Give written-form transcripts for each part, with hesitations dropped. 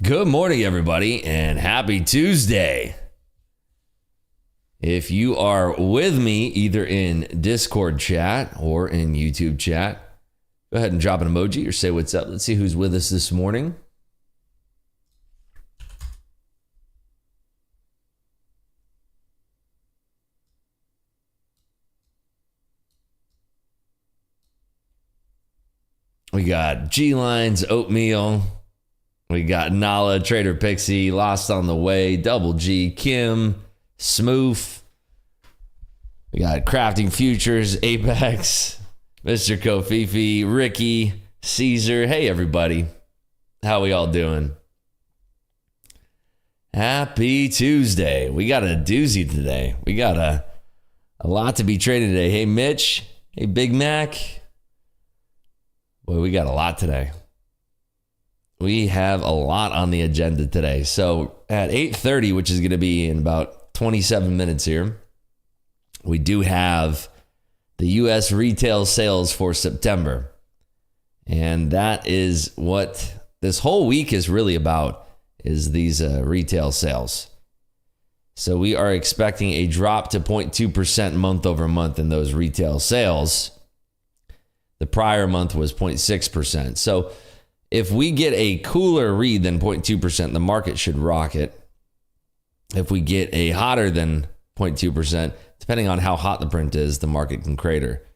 Good morning, everybody, and happy Tuesday. If you are with me either in Discord chat or in YouTube chat, go ahead and drop an emoji or say what's up. Let's see who's with us this morning. We got G-Lines, Oatmeal. We got Nala, Trader Pixie, Lost on the Way, Double G, Kim, Smooth. We got Crafting Futures, Apex, Mr. Kofifi, Ricky, Caesar. Hey, everybody. How we all doing? Happy Tuesday. We got a doozy today. We got a lot to be traded today. Hey, Mitch. Hey, Big Mac. Boy, we got a lot today. We have a lot on the agenda today. So at 8:30, which is going to be in about 27 minutes here, we do have the U.S. retail sales for September. And that is what this whole week is really about, is these retail sales. So we are expecting a drop to 0.2% month over month in those retail sales. The prior month was 0.6%. So if we get a cooler read than 0.2%, the market should rocket. If we get a hotter than 0.2%, depending on how hot the print is, the market can crater.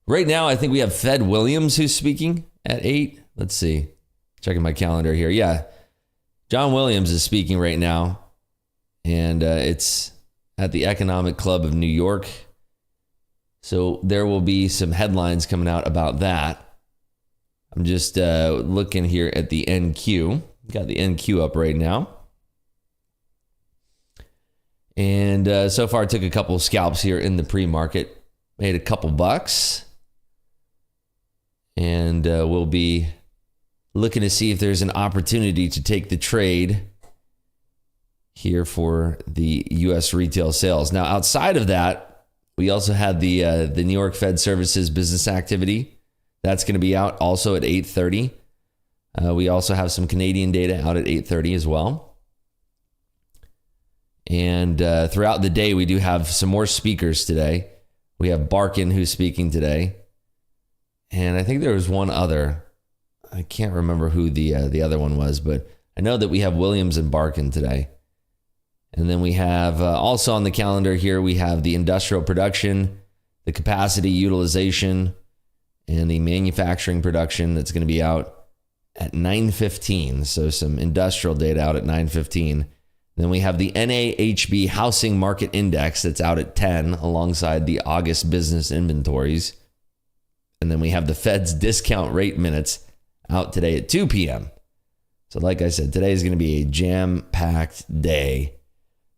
Right now, I think we have Fed Williams who's speaking at 8. Let's see. Checking my calendar here. Yeah. John Williams is speaking right now. And it's at the Economic Club of New York. So there will be some headlines coming out about that. I'm just looking here at the NQ. Got the NQ up right now. And so far, I took a couple of scalps here in the pre-market. Made a couple bucks. And we'll be looking to see if there's an opportunity to take the trade here for the U.S. retail sales. Now, outside of that, we also had the New York Fed Services business activity. That's going to be out also at 8:30. We also have some Canadian data out at 8:30 as well. And throughout the day, we do have some more speakers today. We have Barkin who's speaking today. And I think there was one other. I can't remember who the other one was, but I know that we have Williams and Barkin today. And then we have also on the calendar here, we have the industrial production, the capacity utilization, and the manufacturing production that's going to be out at 9:15. So some industrial data out at 9:15. Then we have the NAHB Housing Market Index that's out at 10 alongside the August business inventories. And then we have the Fed's discount rate minutes out today at 2 p.m. So like I said, today is going to be a jam-packed day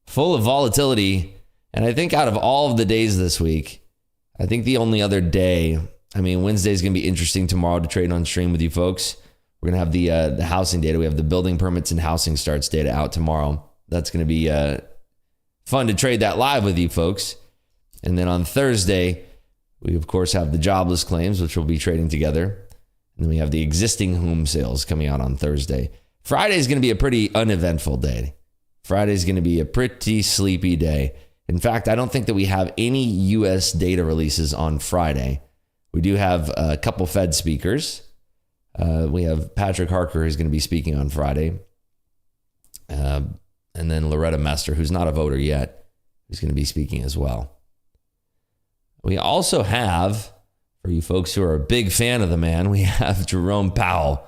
full of volatility. And I think out of all of the days this week, I think the only other day, Wednesday is going to be interesting tomorrow to trade on stream with you folks. We're going to have the housing data. We have the building permits and housing starts data out tomorrow. That's going to be fun to trade that live with you folks. And then on Thursday, we of course have the jobless claims, which we'll be trading together. And then we have the existing home sales coming out on Thursday. Friday is going to be a pretty uneventful day. Friday is going to be a pretty sleepy day. In fact, I don't think that we have any U.S. data releases on Friday. We do have a couple Fed speakers. We have Patrick Harker, who's going to be speaking on Friday. And then Loretta Mester, who's not a voter yet, who's going to be speaking as well. We also have, for you folks who are a big fan of the man, we have Jerome Powell,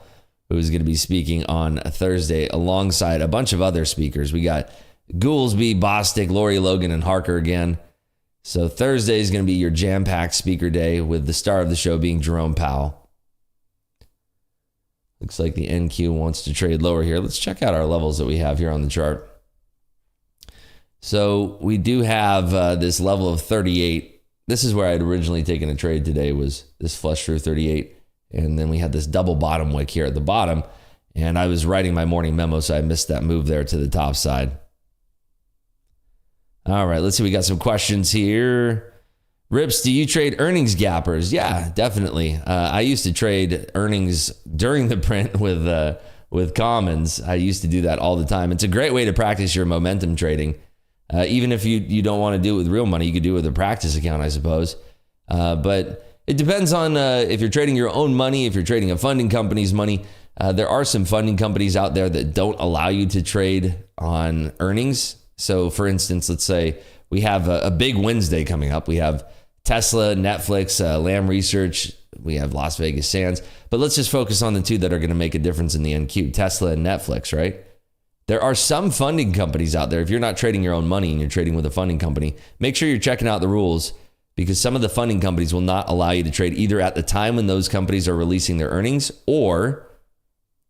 who's going to be speaking on Thursday alongside a bunch of other speakers. We got Goolsby, Bostic, Lori Logan, and Harker again. So Thursday is going to be your jam-packed speaker day with the star of the show being Jerome Powell. Looks like the NQ wants to trade lower here. Let's check out our levels that we have here on the chart. So we do have this level of 38. This is where I'd originally taken a trade today, was this flush through 38. And then we had this double bottom wick here at the bottom. And I was writing my morning memo, so I missed that move there to the top side. All right, let's see. We got some questions here. Rips, do you trade earnings gappers? Yeah, definitely. I used to trade earnings during the print with with commons. I used to do that all the time. It's a great way to practice your momentum trading. Even if you don't want to do it with real money, you could do it with a practice account, I suppose. But it depends on if you're trading your own money, if you're trading a funding company's money. There are some funding companies out there that don't allow you to trade on earnings. So for instance, let's say we have a big Wednesday coming up. We have Tesla, Netflix, Lam Research, we have Las Vegas Sands. But let's just focus on the two that are going to make a difference in the NQ, Tesla and Netflix, right? There are some funding companies out there. If you're not trading your own money and you're trading with a funding company, make sure you're checking out the rules, because some of the funding companies will not allow you to trade either at the time when those companies are releasing their earnings, or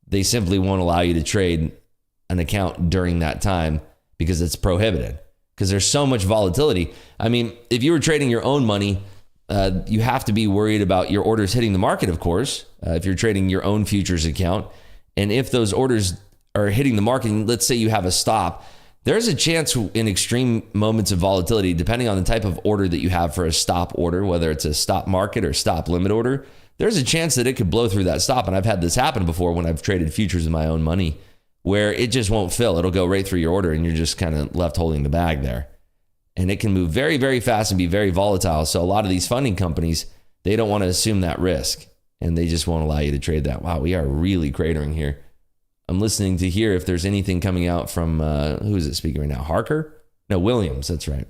they simply won't allow you to trade an account during that time because it's prohibited, because there's so much volatility. I mean, if you were trading your own money, you have to be worried about your orders hitting the market, of course, if you're trading your own futures account. And if those orders are hitting the market, and let's say you have a stop, there's a chance in extreme moments of volatility, depending on the type of order that you have for a stop order, whether it's a stop market or stop limit order, there's a chance that it could blow through that stop. And I've had this happen before when I've traded futures with my own money, where it just won't fill. It'll go right through your order and you're just kind of left holding the bag there. And it can move very, very fast and be very volatile. So a lot of these funding companies, they don't want to assume that risk, and they just won't allow you to trade that. Wow, we are really cratering here. I'm listening to hear if there's anything coming out from, who is it speaking right now? Harker? No, Williams, that's right.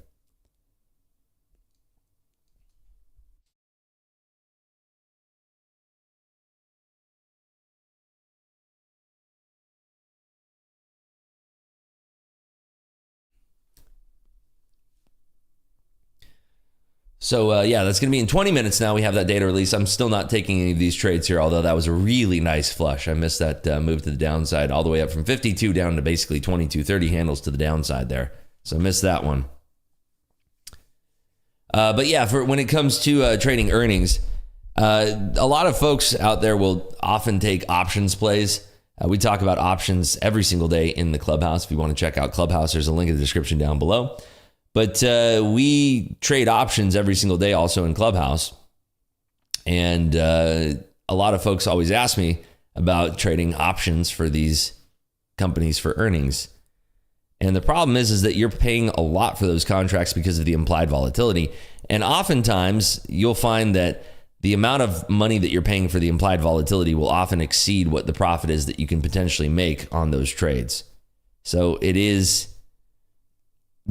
So yeah, that's going to be in 20 minutes now. We have that data release. I'm still not taking any of these trades here, although that was a really nice flush. I missed that move to the downside all the way up from 52 down to basically 22, 30 handles to the downside there. So I missed that one. But yeah, for when it comes to trading earnings, a lot of folks out there will often take options plays. We talk about options every single day in the Clubhouse. If you want to check out Clubhouse, there's a link in the description down below. But we trade options every single day also in Clubhouse. And a lot of folks always ask me about trading options for these companies for earnings. And the problem is that you're paying a lot for those contracts because of the implied volatility. And oftentimes you'll find that the amount of money that you're paying for the implied volatility will often exceed what the profit is that you can potentially make on those trades. So it is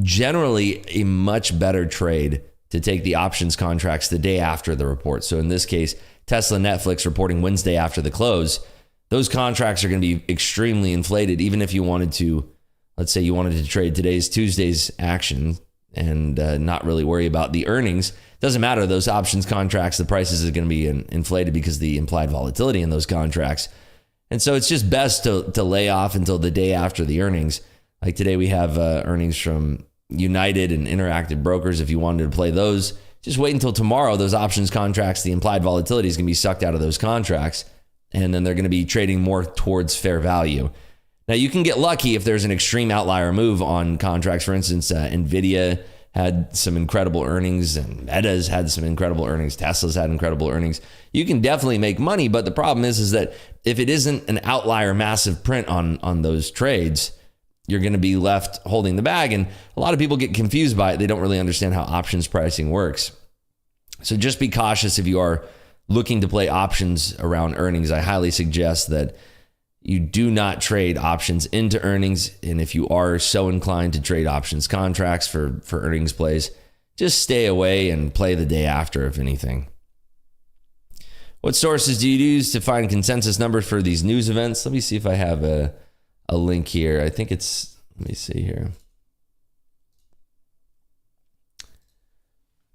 generally a much better trade to take the options contracts the day after the report. So in this case, Tesla, Netflix reporting Wednesday after the close, those contracts are going to be extremely inflated. Even if you wanted to, let's say you wanted to trade Tuesday's action and not really worry about the earnings, doesn't matter. Those options contracts, the prices are going to be inflated because of the implied volatility in those contracts. And so it's just best to lay off until the day after the earnings. Like today we have earnings from United and Interactive Brokers. If you wanted to play those, just wait until tomorrow. Those options contracts, the implied volatility is going to be sucked out of those contracts, and then they're going to be trading more towards fair value. Now, you can get lucky if there's an extreme outlier move on contracts. For instance, NVIDIA had some incredible earnings, and Meta's had some incredible earnings. Tesla's had incredible earnings. You can definitely make money, but the problem is that if it isn't an outlier massive print on those trades, you're going to be left holding the bag. And a lot of people get confused by it. They don't really understand how options pricing works. So just be cautious if you are looking to play options around earnings. I highly suggest that you do not trade options into earnings. And if you are so inclined to trade options contracts for earnings plays, just stay away and play the day after, if anything. What sources do you use to find consensus numbers for these news events? Let me see if I have a link here. I think it's, let me see here.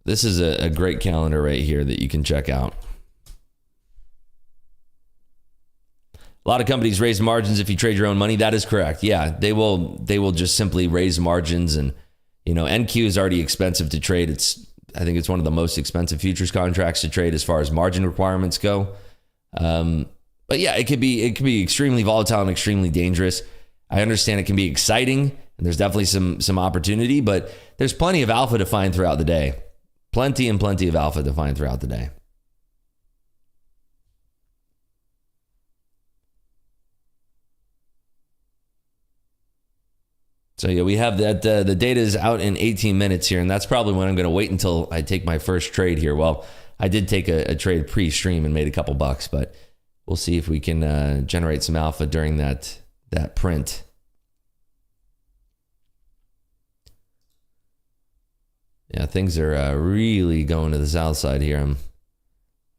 This is a great calendar right here that you can check out. A lot of companies raise margins if you trade your own money. That is correct. Yeah, they will just simply raise margins, and NQ is already expensive to trade. I think it's one of the most expensive futures contracts to trade as far as margin requirements go. But yeah, it could be extremely volatile and extremely dangerous. I understand it can be exciting, and there's definitely some opportunity, but there's plenty of alpha to find throughout the day. Plenty of alpha to find throughout the day. So yeah, we have that. The data is out in 18 minutes here, and that's probably when I'm going to wait until I take my first trade here. Well, I did take a trade pre-stream and made a couple bucks, but we'll see if we can generate some alpha during that print. Yeah, things are really going to the south side here. I'm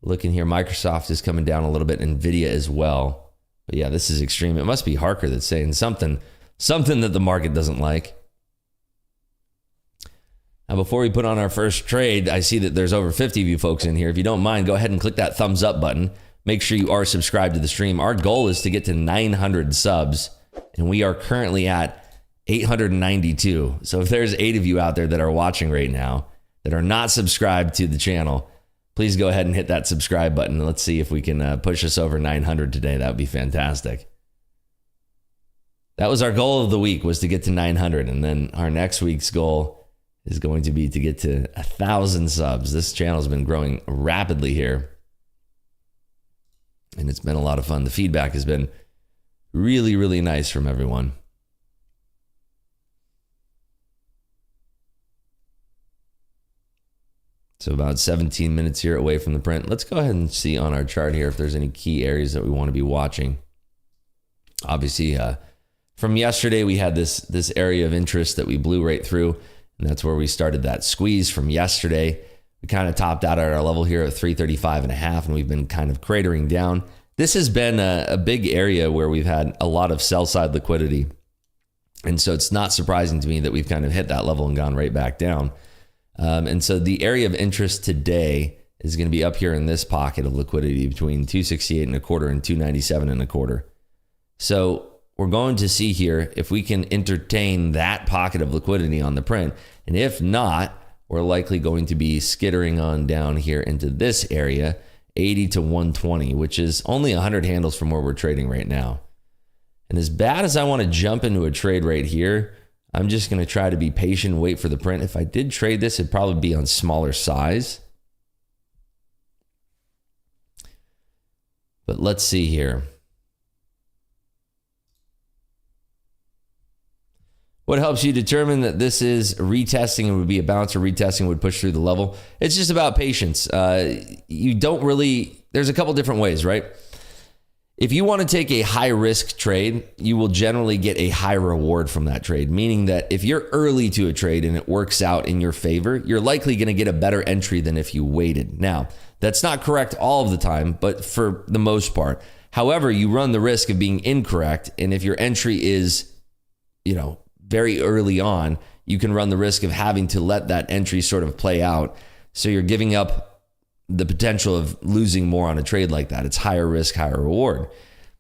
looking here. Microsoft is coming down a little bit, Nvidia as well. But yeah, this is extreme. It must be Harker that's saying something that the market doesn't like. Now, before we put on our first trade, I see that there's over 50 of you folks in here. If you don't mind, go ahead and click that thumbs up button. Make sure you are subscribed to the stream. Our goal is to get to 900 subs, and we are currently at 892. So if there's 8 of you out there that are watching right now that are not subscribed to the channel, please go ahead and hit that subscribe button. Let's see if we can push us over 900 today. That would be fantastic. That was our goal of the week, was to get to 900. And then our next week's goal is going to be to get to 1,000 subs. This channel has been growing rapidly here, and it's been a lot of fun. The feedback has been really, really nice from everyone. So about 17 minutes here away from the print. Let's go ahead and see on our chart here if there's any key areas that we want to be watching. Obviously, from yesterday, we had this area of interest that we blew right through, and that's where we started that squeeze from yesterday. We kind of topped out at our level here at 335.5, and we've been kind of cratering down. This has been a big area where we've had a lot of sell-side liquidity, and so it's not surprising to me that we've kind of hit that level and gone right back down. And so the area of interest today is going to be up here in this pocket of liquidity between 268.25 and 297.25. So we're going to see here if we can entertain that pocket of liquidity on the print. And if not, we're likely going to be skittering on down here into this area, 80 to 120, which is only 100 handles from where we're trading right now. And as bad as I want to jump into a trade right here, I'm just going to try to be patient and wait for the print. If I did trade this, it'd probably be on smaller size. But let's see here. What helps you determine that this is retesting and would be a bounce, or retesting would push through the level? It's just about patience. You don't really, there's a couple different ways, right? If you want to take a high risk trade, you will generally get a high reward from that trade, meaning that if you're early to a trade and it works out in your favor, you're likely going to get a better entry than if you waited. Now, that's not correct all of the time, but for the most part. However, you run the risk of being incorrect, and if your entry is, very early on, you can run the risk of having to let that entry sort of play out. So you're giving up the potential of losing more on a trade like that. It's higher risk, higher reward.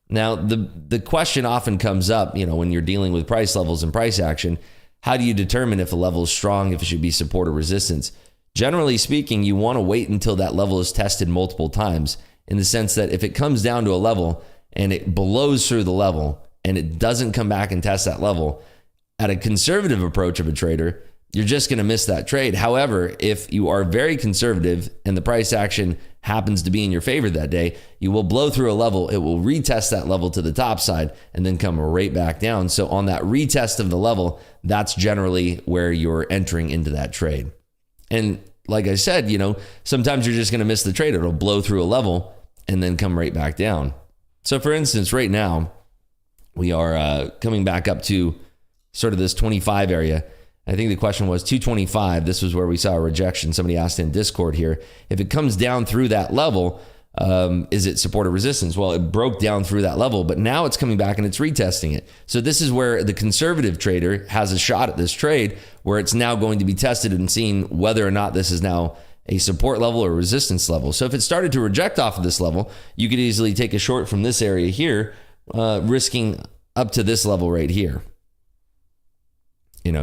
Now, the question often comes up, when you're dealing with price levels and price action, how do you determine if a level is strong, if it should be support or resistance? Generally speaking, you want to wait until that level is tested multiple times, in the sense that if it comes down to a level and it blows through the level and it doesn't come back and test that level, at a conservative approach of a trader, you're just going to miss that trade. However, if you are very conservative and the price action happens to be in your favor that day, you will blow through a level. It will retest that level to the top side and then come right back down. So on that retest of the level, that's generally where you're entering into that trade. And like I said, sometimes you're just going to miss the trade. It'll blow through a level and then come right back down. So for instance, right now, we are coming back up to sort of this 25 area. I think the question was 225. This was where we saw a rejection. Somebody asked in Discord here, if it comes down through that level, is it support or resistance? Well, it broke down through that level, but now it's coming back and it's retesting it. So this is where the conservative trader has a shot at this trade, where it's now going to be tested and seen whether or not this is now a support level or resistance level. So if it started to reject off of this level, you could easily take a short from this area here, risking up to this level right here.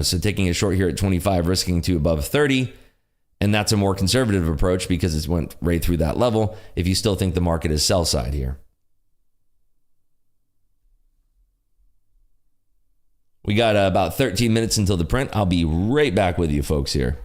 So taking a short here at 25, risking to above 30, and that's a more conservative approach because it went right through that level if you still think the market is sell side here. We got about 13 minutes until the print. I'll be right back with you folks here.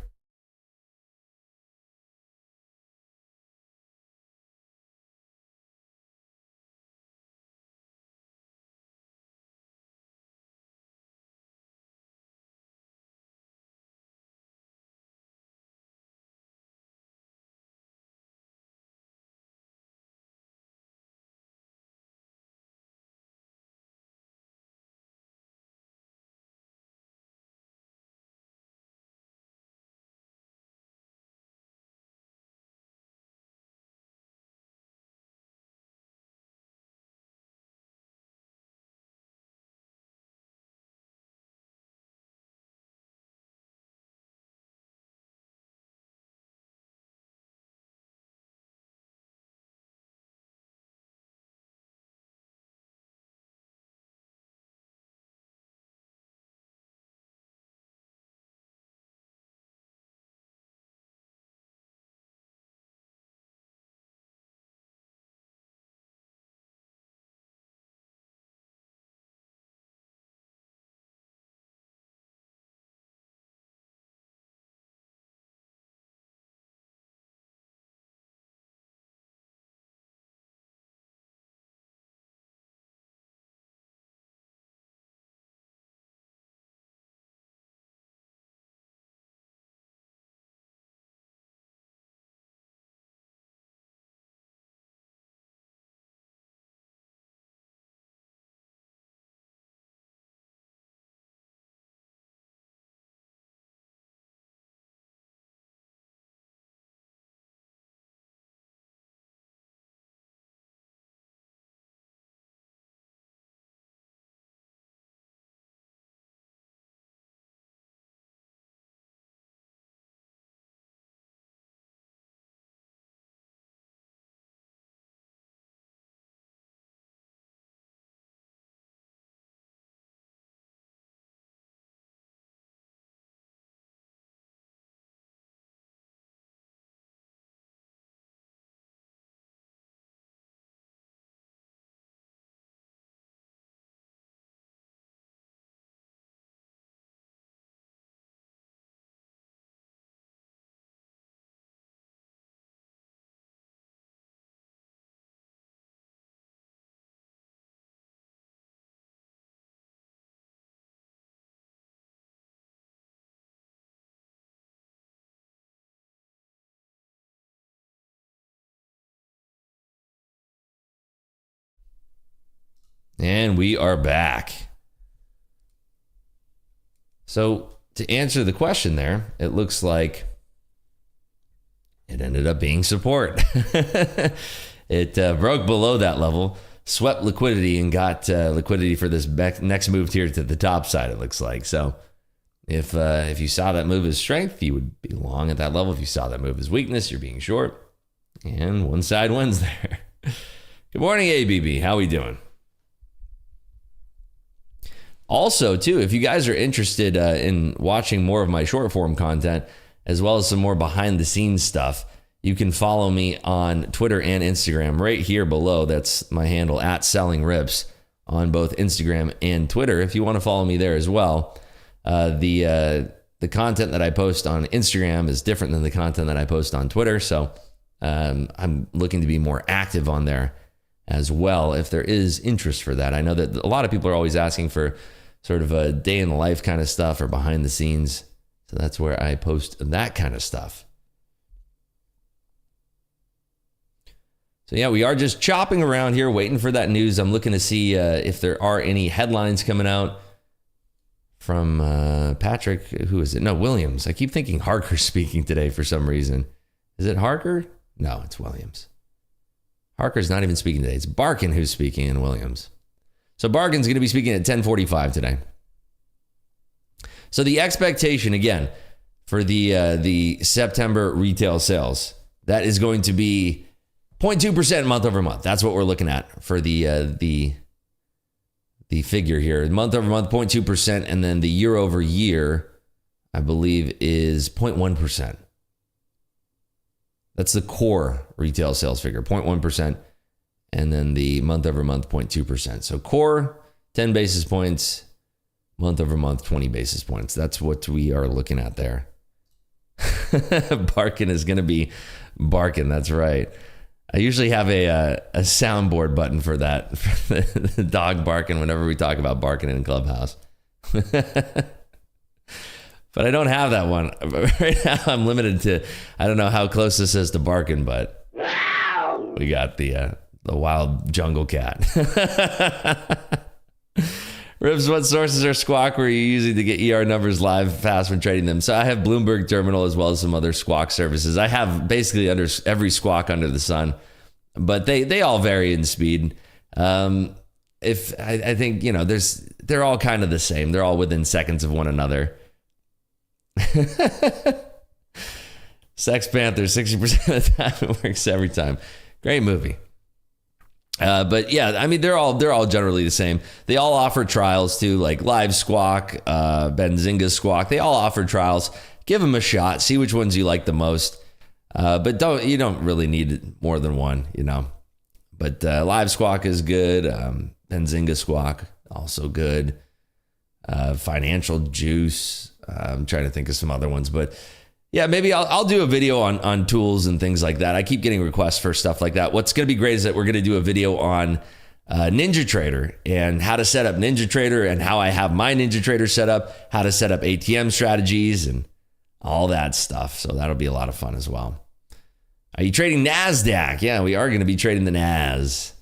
And we are back. So to answer the question there, it looks like it ended up being support. It broke below that level, swept liquidity, and got liquidity for this next move here to the top side, it looks like. So if you saw that move as strength, you would be long at that level. If you saw that move as weakness, you're being short. And one side wins there. Good morning, ABB. How we doing? Also, too, if you guys are interested in watching more of my short form content, as well as some more behind the scenes stuff, you can follow me on Twitter and Instagram right here below. That's my handle at Selling Rips on both Instagram and Twitter. If you want to follow me there as well, the content that I post on Instagram is different than the content that I post on Twitter. So I'm looking to be more active on there as well, if there is interest for that. I know that a lot of people are always asking for sort of a day in the life kind of stuff or behind the scenes. So that's where I post that kind of stuff. So yeah, we are just chopping around here, waiting for that news. I'm looking to see if there are any headlines coming out from Patrick. Who is it? No, Williams. I keep thinking Harker's speaking today for some reason. Is it Harker? No, it's Williams. Harker's not even speaking today. It's Barkin who's speaking in Williams. So Barkin's going to be speaking at 10:45 today. So the expectation, again, for the September retail sales, that is going to be 0.2% month over month. That's what we're looking at for the figure here. Month over month, 0.2%, and then the year over year, I believe, is 0.1%. That's the core retail sales figure, 0.1%. And then the month over month, 0.2%. So core, 10 basis points. Month over month, 20 basis points. That's what we are looking at there. Barkin is going to be barking. That's right. I usually have a soundboard button for that. For the dog barking whenever we talk about barking in Clubhouse. But I don't have that one. Right now I'm limited to, I don't know how close this is to barking, but we got the wild jungle cat. Ribs, what sources are Squawk were you using to get ER numbers live fast when trading them? So I have Bloomberg Terminal as well as some other Squawk services. I have basically under every Squawk under the sun, but they all vary in speed. If I think, you know, they're all kind of the same. They're all within seconds of one another. Sex Panther, 60% of the time it works every time. Great movie. But yeah, I mean, they're all generally the same. They all offer trials too, like Live Squawk, Benzinga Squawk. They all offer trials. Give them a shot. See which ones you like the most. But you don't really need more than one, you know. But Live Squawk is good. Benzinga Squawk also good. Financial Juice. I'm trying to think of some other ones, but yeah, maybe I'll do a video on tools and things like that. I keep getting requests for stuff like that. What's going to be great is that we're going to do a video on NinjaTrader and how to set up NinjaTrader and how I have my NinjaTrader set up, how to set up ATM strategies and all that stuff. So that'll be a lot of fun as well. Are you trading NASDAQ? Yeah, we are going to be trading the NAS.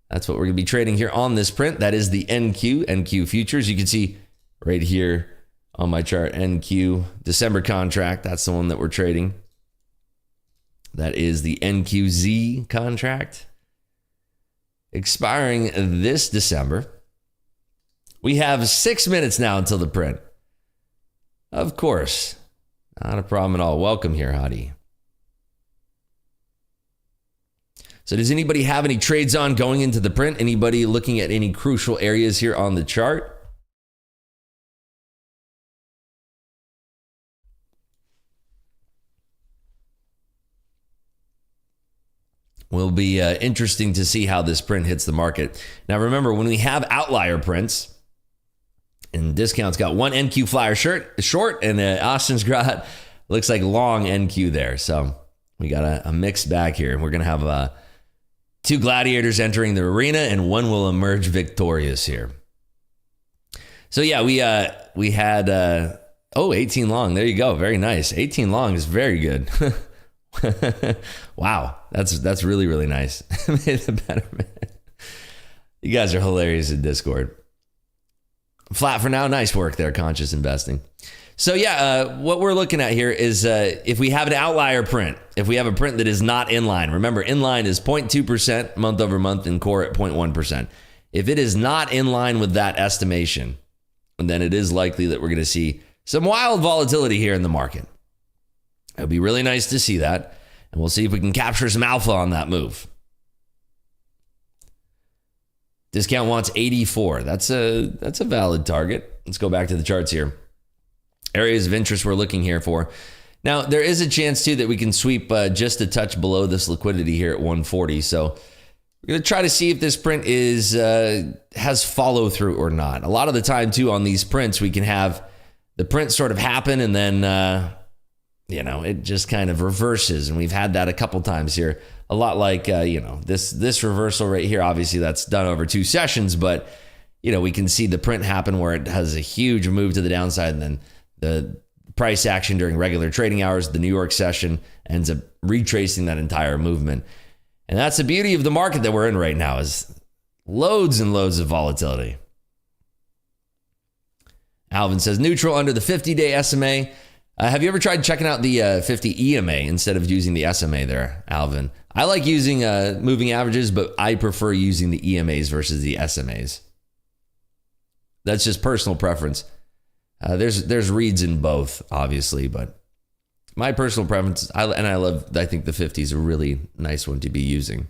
That's what we're going to be trading here on this print. That is the NQ futures. You can see right here on my chart, NQ December contract. That's the one that we're trading. That is the NQZ contract expiring this December. We have 6 minutes now until the print. Of course, not a problem at all. Welcome here, Hadi. So does anybody have any trades on going into the print? Anybody looking at any crucial areas here on the chart? Will be interesting to see how this print hits the market. Now, remember, when we have outlier prints, and Discount's got one NQ flyer short, and Austin's got, looks like long NQ there. So we got a mixed bag here. And we're going to have two gladiators entering the arena, and one will emerge victorious here. So yeah, we had 18 long. There you go. Very nice. 18 long is very good. Wow, that's really, really nice. Made the betterment. You guys are hilarious in Discord. Flat for now. Nice work there, Conscious Investing. So yeah, what we're looking at here is if we have an outlier print, if we have a print that is not inline. Remember, inline is 0.2% month over month and core at 0.1%. If it is not in line with that estimation, then it is likely that we're going to see some wild volatility here in the market. It would be really nice to see that, and we'll see if we can capture some alpha on that move. Discount wants 84. That's a valid target. Let's go back to the charts here. Areas of interest we're looking here for. Now, there is a chance, too, that we can sweep just a touch below this liquidity here at 140. So we're going to try to see if this print has follow through or not. A lot of the time, too, on these prints, we can have the print sort of happen and then, it just kind of reverses. And we've had that a couple times here. A lot like, this reversal right here. Obviously, that's done over 2 sessions. But, we can see the print happen where it has a huge move to the downside and then the price action during regular trading hours, the New York session, ends up retracing that entire movement. And that's the beauty of the market that we're in right now, is loads and loads of volatility. Alvin says, neutral under the 50-day SMA. Have you ever tried checking out the 50 EMA instead of using the SMA there, Alvin? I like using moving averages, but I prefer using the EMAs versus the SMAs. That's just personal preference. There's reads in both, obviously, but my personal preference, I think the 50 is a really nice one to be using.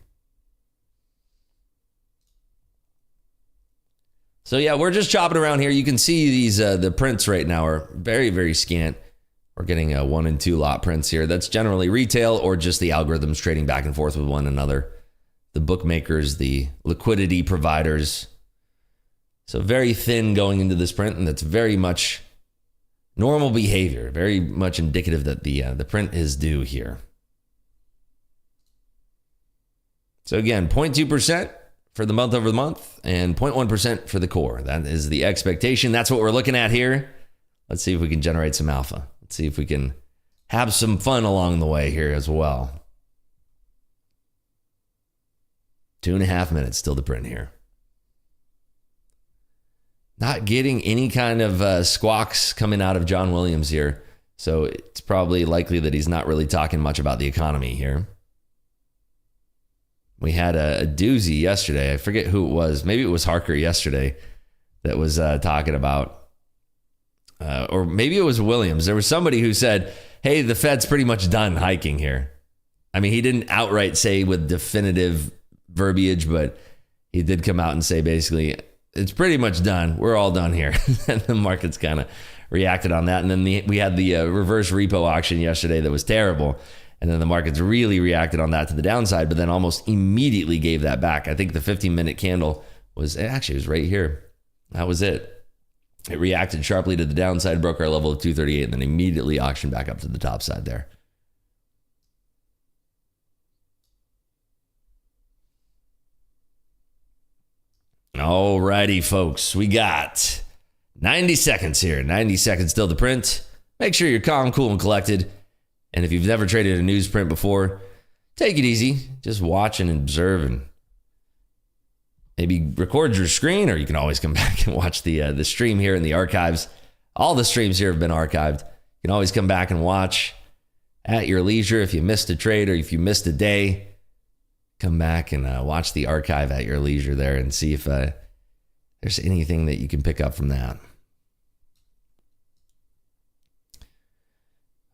So yeah, we're just chopping around here. You can see these the prints right now are very, very scant. We're getting 1 and 2 lot prints here. That's generally retail or just the algorithms trading back and forth with one another. The bookmakers, the liquidity providers. So very thin going into this print, and that's very much normal behavior, very much indicative that the print is due here. So again, 0.2% for the month over the month and 0.1% for the core. That is the expectation. That's what we're looking at here. Let's see if we can generate some alpha. Let's see if we can have some fun along the way here as well. 2.5 minutes still to print here. Not getting any kind of squawks coming out of John Williams here. So it's probably likely that he's not really talking much about the economy here. We had a doozy yesterday. I forget who it was. Maybe it was Harker yesterday that was talking about, or maybe it was Williams. There was somebody who said, hey, the Fed's pretty much done hiking here. I mean, he didn't outright say with definitive verbiage, but he did come out and say basically, it's pretty much done. We're all done here. And the market's kind of reacted on that. And then we had the reverse repo auction yesterday that was terrible. And then the markets really reacted on that to the downside, but then almost immediately gave that back. I think the 15-minute candle was right here. That was it. It reacted sharply to the downside, broke our level of 238, and then immediately auctioned back up to the top side there. All righty, folks. We got 90 seconds here. 90 seconds still to print. Make sure you're calm, cool, and collected. And if you've never traded a newsprint before, take it easy. Just watch and observe and maybe record your screen, or you can always come back and watch the stream here in the archives. All the streams here have been archived. You can always come back and watch at your leisure. If you missed a trade or if you missed a day, come back and watch the archive at your leisure there and see if there's anything that you can pick up from that.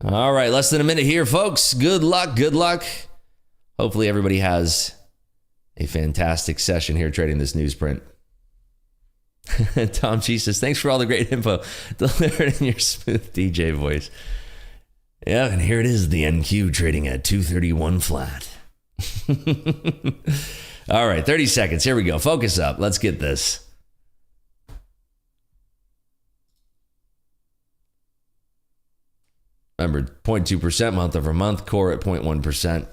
All right, less than a minute here, folks. Good luck. Good luck. Hopefully everybody has a fantastic session here trading this newsprint. Tom G says, thanks for all the great info delivered in your smooth DJ voice. Yeah, and here it is, the NQ trading at 231 flat. All right, 30 seconds. Here we go. Focus up. Let's get this. Remember, 0.2% month over month, core at 0.1%.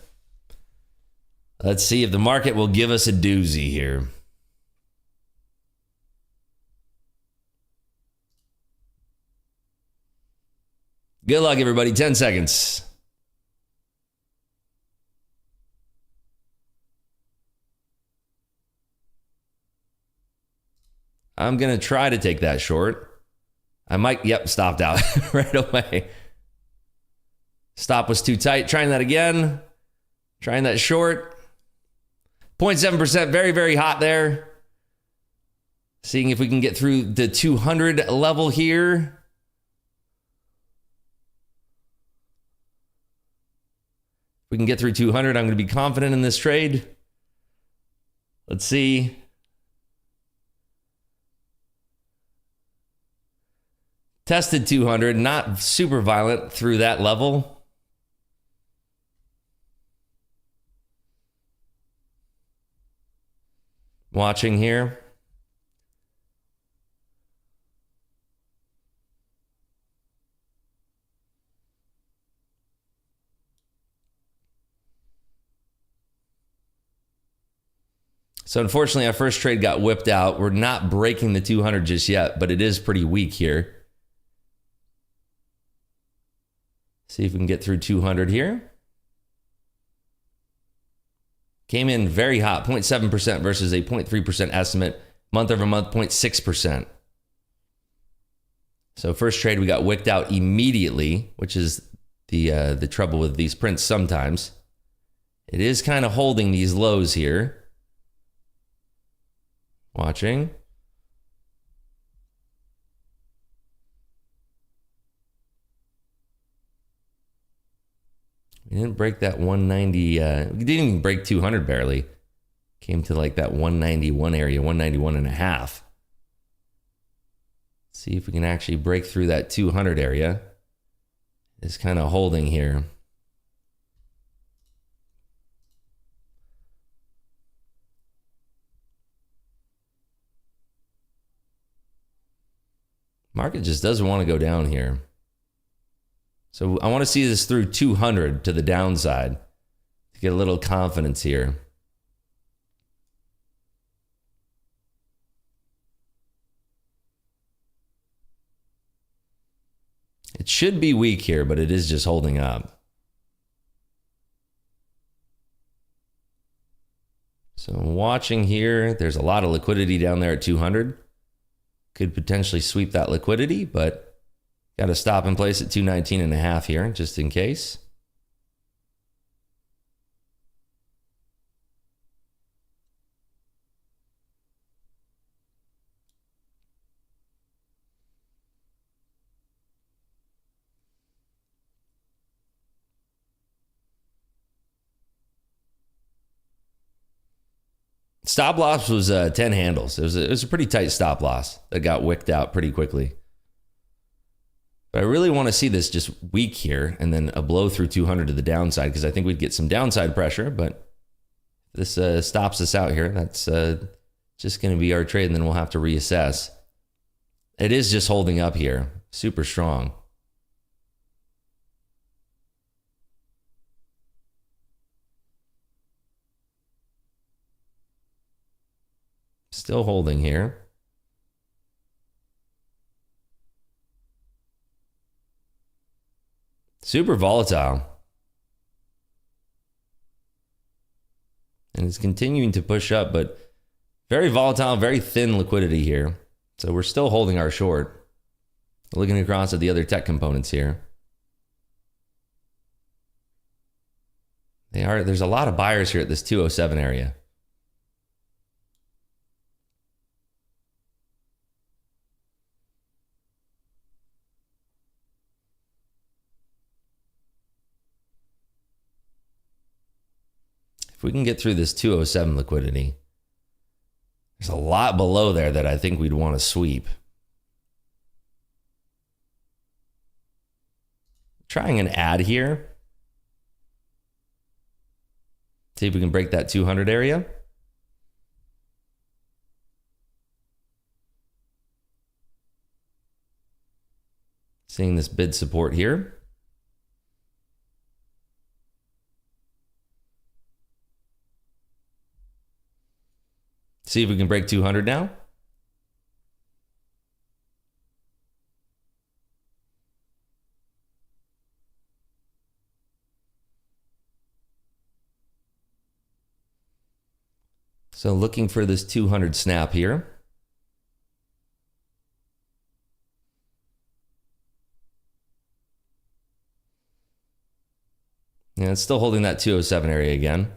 Let's see if the market will give us a doozy here. Good luck, everybody. 10 seconds. I'm going to try to take that short. I might, yep, stopped out right away. Stop was too tight. Trying that again. Trying that short. 0.7%, very, very hot there. Seeing if we can get through the 200 level here. If we can get through 200, I'm going to be confident in this trade. Let's see. Tested 200, not super violent through that level. Watching here. So unfortunately, our first trade got whipped out. We're not breaking the 200 just yet, but it is pretty weak here. See if we can get through 200 here. Came in very hot, 0.7% versus a 0.3% estimate. Month over month, 0.6%. So first trade, we got wicked out immediately, which is the trouble with these prints sometimes. It is kind of holding these lows here. Watching. We didn't break that 190. We didn't even break 200 barely. Came to like that 191 area, 191 and a half. See if we can actually break through that 200 area. It's kind of holding here. Market just doesn't want to go down here. So I want to see this through 200 to the downside to get a little confidence here. It should be weak here, but it is just holding up. So watching here, there's a lot of liquidity down there at 200. Could potentially sweep that liquidity, but got to stop in place at 219 and a half here, just in case. Stop loss was 10 handles. It was a pretty tight stop loss that got wicked out pretty quickly. But I really want to see this just weak here and then a blow through 200 to the downside because I think we'd get some downside pressure, but this stops us out here. That's just going to be our trade and then we'll have to reassess. It is just holding up here. Super strong. Still holding here. Super volatile. And it's continuing to push up, but very volatile, very thin liquidity here. So we're still holding our short. Looking across at the other tech components here. There's a lot of buyers here at this 207 area. If we can get through this 207 liquidity, there's a lot below there that I think we'd want to sweep. Trying an add here. See if we can break that 200 area. Seeing this bid support here. See if we can break 200 now. So looking for this 200 snap here. Yeah, it's still holding that 207 area again.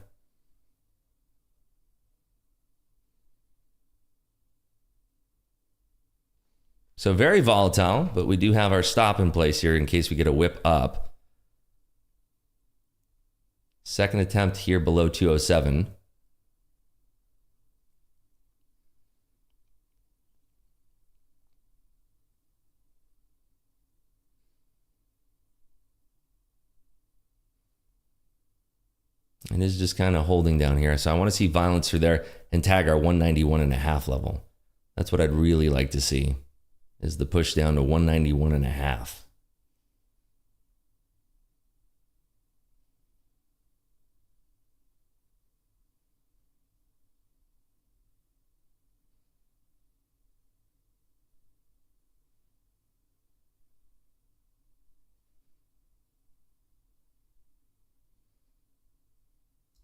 So very volatile, but we do have our stop in place here in case we get a whip up. Second attempt here below 207. And it's just kind of holding down here. So I want to see violence through there and tag our 191.5 level. That's what I'd really like to see, is the push down to 191.5.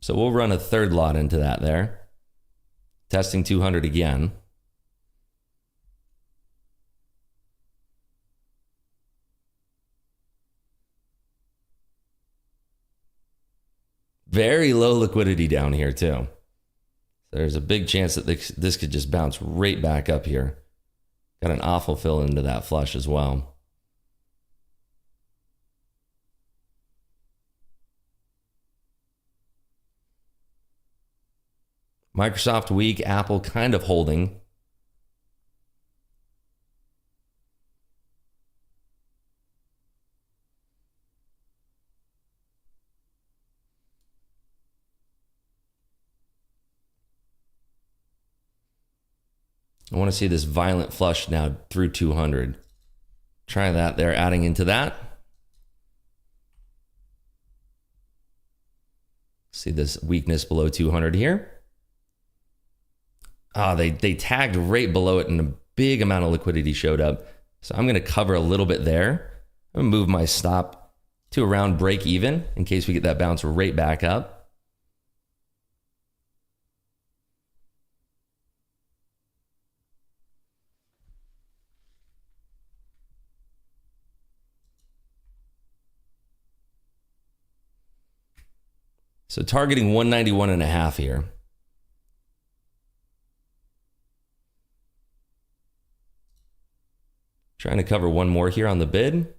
So we'll run a third lot into that there. Testing 200 again. Very low liquidity down here too. There's a big chance that this could just bounce right back up here. Got an awful fill into that flush as well. Microsoft weak, Apple kind of holding. I want to see this violent flush now through 200. Try that there, adding into that. See this weakness below 200 here. They tagged right below it and a big amount of liquidity showed up. So I'm going to cover a little bit there. I'm going to move my stop to around break even in case we get that bounce right back up. So targeting 191.5 here. Trying to cover one more here on the bid.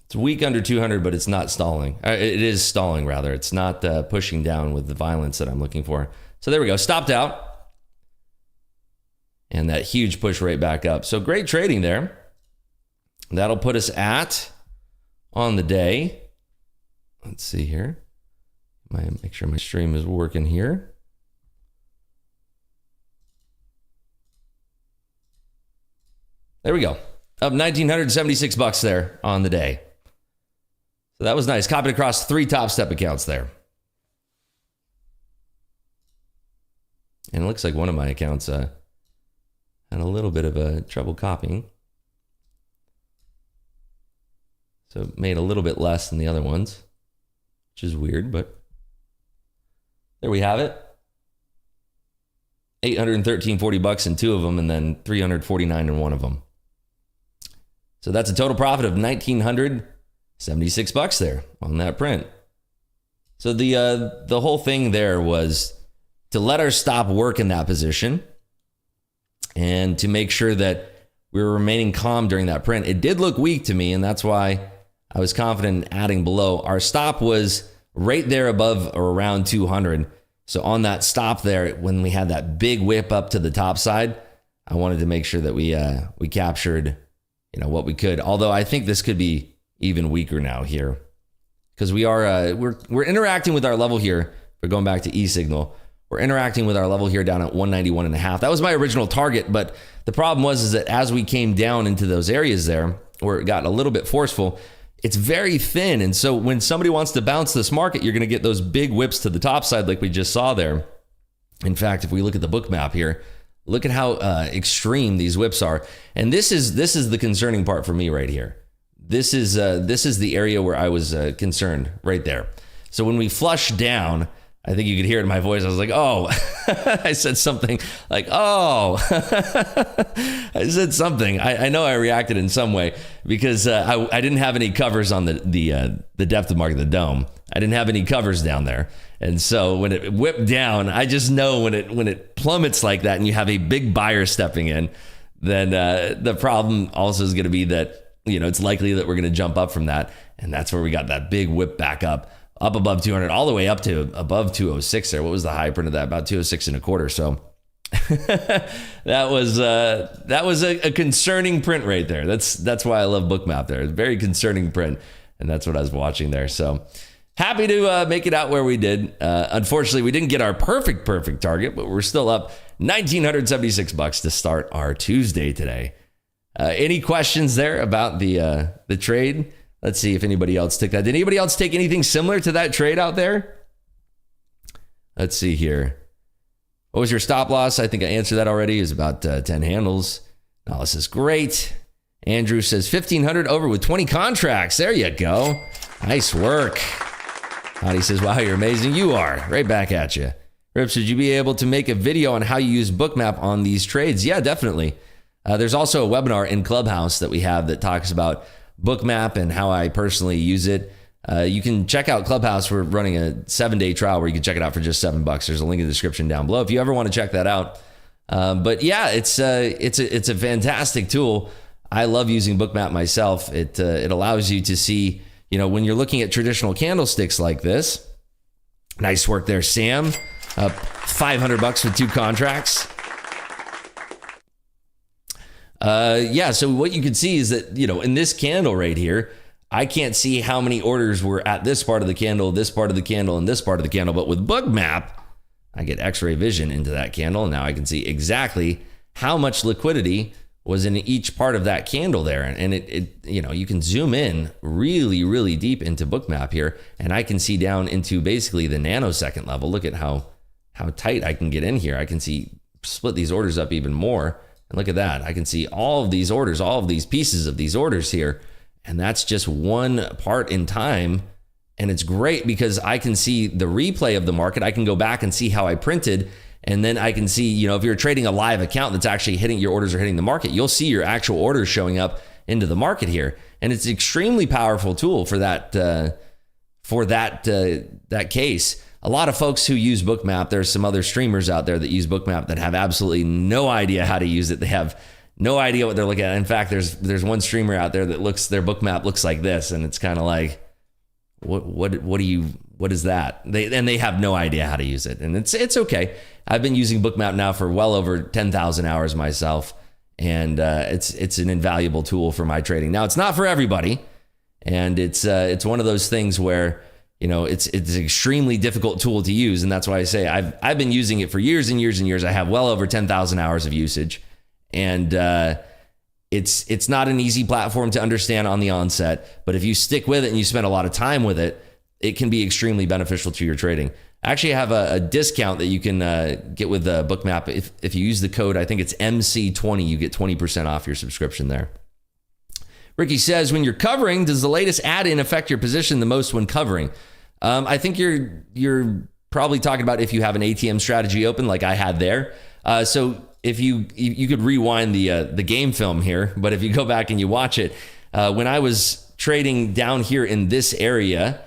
It's weak under 200, but it's not stalling. It is stalling, rather. It's not pushing down with the violence that I'm looking for. So there we go. Stopped out. And that huge push right back up. So great trading there. That'll put us at, on the day, let's see here. Make sure my stream is working here. There we go. Up $1,976 there on the day. So that was nice. Copied across 3 top step accounts there. And it looks like one of my accounts had a little bit of a trouble copying. So it made a little bit less than the other ones, which is weird, but there we have it. $813.40 in 2 of them, and then $349 in 1 of them. So that's a total profit of $1,976 there on that print. So the whole thing there was to let our stop work in that position and to make sure that we were remaining calm during that print. It did look weak to me, and that's why I was confident in adding below. Our stop was right there above or around 200. So on that stop there, when we had that big whip up to the top side, I wanted to make sure that we captured, what we could. Although I think this could be even weaker now here, because we're interacting with our level here. We're going back to E-signal. We're interacting with our level here down at 191.5. That was my original target, but the problem was that as we came down into those areas there, where it got a little bit forceful, it's very thin. And so when somebody wants to bounce this market, you're going to get those big whips to the top side like we just saw there. In fact, if we look at the book map here, look at how extreme these whips are. And this is the concerning part for me right here. this is the area where I was concerned right there. So when we flushed down, I think you could hear it in my voice. I was like, oh, I said something like, oh, I said something. I know I reacted in some way because I didn't have any covers on the depth of market, the dome. I didn't have any covers down there. And so when it whipped down, I just know when it plummets like that and you have a big buyer stepping in, then the problem also is going to be that, it's likely that we're going to jump up from that. And that's where we got that big whip back up above 200, all the way up to above 206 there. What was the high print of that? About 206 and a quarter. So that was a concerning print right there. That's why I love Bookmap there. It's a very concerning print. And that's what I was watching there. So happy to make it out where we did. Unfortunately, we didn't get our perfect target, but we're still up $1,976 to start our Tuesday today. Any questions there about the trade? Let's see if anybody else took that. Did anybody else take anything similar to that trade out there? Let's see here. What was your stop loss? I think I answered that already. It was about 10 handles. Analysis is great. Andrew says 1,500 over with 20 contracts. There you go. Nice work. Hottie says, wow, you're amazing. You are. Right back at you. Rips, would you be able to make a video on how you use Bookmap on these trades? Yeah, definitely. There's also a webinar in Clubhouse that we have that talks about Bookmap and how I personally use it. You can check out Clubhouse. We're running a 7-day trial where you can check it out for just $7. There's a link in the description down below if you ever want to check that out. But yeah, it's a fantastic tool. I love using Bookmap myself. It allows you to see, when you're looking at traditional candlesticks like this. Nice work there, Sam. $500 with 2 contracts. So what you can see is that, in this candle right here, I can't see how many orders were at this part of the candle, this part of the candle, and this part of the candle. But with Bookmap, I get X-ray vision into that candle. And now I can see exactly how much liquidity was in each part of that candle there. And you can zoom in really, really deep into Bookmap here. And I can see down into basically the nanosecond level. Look at how tight I can get in here. I can split these orders up even more. And look at that. I can see all of these orders, all of these pieces of these orders here. And that's just one part in time. And it's great because I can see the replay of the market. I can go back and see how I printed. And then I can see, if you're trading a live account that's actually hitting your orders or hitting the market, you'll see your actual orders showing up into the market here. And it's an extremely powerful tool for that case. A lot of folks who use Bookmap, there's some other streamers out there that use Bookmap that have absolutely no idea how to use it. They have no idea what they're looking at. In fact, there's one streamer out there that their Bookmap looks like this, and it's kind of like, what is that? They have no idea how to use it, and it's okay. I've been using Bookmap now for well over 10,000 hours myself, and it's an invaluable tool for my trading. Now, it's not for everybody, and it's one of those things where it's an extremely difficult tool to use, and that's why I say I've been using it for years and years and years. I have well over 10,000 hours of usage, and it's not an easy platform to understand on the onset. But if you stick with it and you spend a lot of time with it, it can be extremely beneficial to your trading. I actually have a discount that you can get with Bookmap. If you use the code, I think it's MC20, you get 20% off your subscription there. Ricky says, when you're covering, does the latest add-in affect your position the most when covering? I think you're probably talking about if you have an ATM strategy open like I had there. So if you could rewind the game film here, but if you go back and you watch it, when I was trading down here in this area,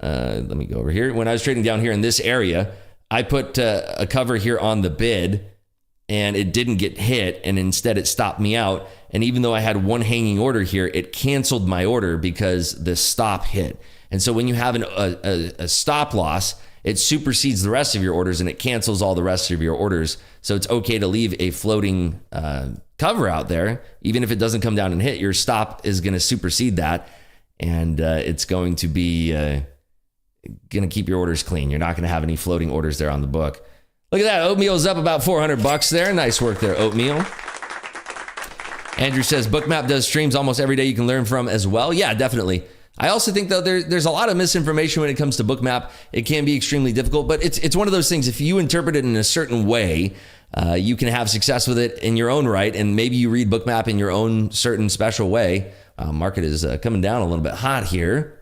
let me go over here. When I was trading down here in this area, I put a cover here on the bid, and it didn't get hit, and instead it stopped me out. And even though I had one hanging order here, it canceled my order because the stop hit. And so when you have a stop loss, it supersedes the rest of your orders and it cancels all the rest of your orders. So it's okay to leave a floating cover out there. Even if it doesn't come down and hit, your stop is going to supersede that. And it's going to be going to keep your orders clean. You're not going to have any floating orders there on the book. Look at that. Oatmeal's up about $400 there. Nice work there, Oatmeal. Andrew says, Bookmap does streams almost every day you can learn from as well. Yeah, definitely. I also think, though, there's a lot of misinformation when it comes to Bookmap. It can be extremely difficult, but it's one of those things. If you interpret it in a certain way, you can have success with it in your own right, and maybe you read Bookmap in your own certain special way. Market is coming down a little bit hot here,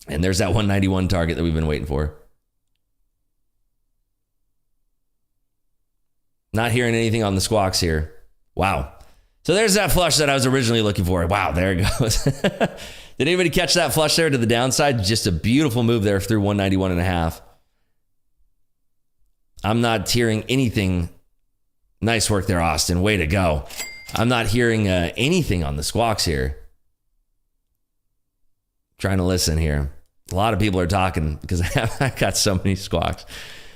and there's that 191 target that we've been waiting for. Not hearing anything on the squawks here. Wow. So there's that flush that I was originally looking for. Wow, there it goes. Did anybody catch that flush there to the downside? Just a beautiful move there through 191.5. I'm not hearing anything. Nice work there, Austin. Way to go. I'm not hearing anything on the squawks here. Trying to listen here. A lot of people are talking because I got so many squawks.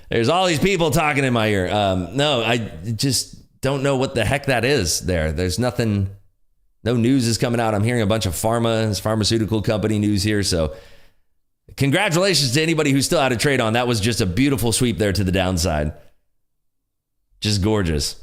There's all these people talking in my ear. No, I just don't know what the heck that is there. There's nothing. No news is coming out. I'm hearing a bunch of pharmaceutical company news here. So congratulations to anybody who still had a trade on. That was just a beautiful sweep there to the downside. Just gorgeous.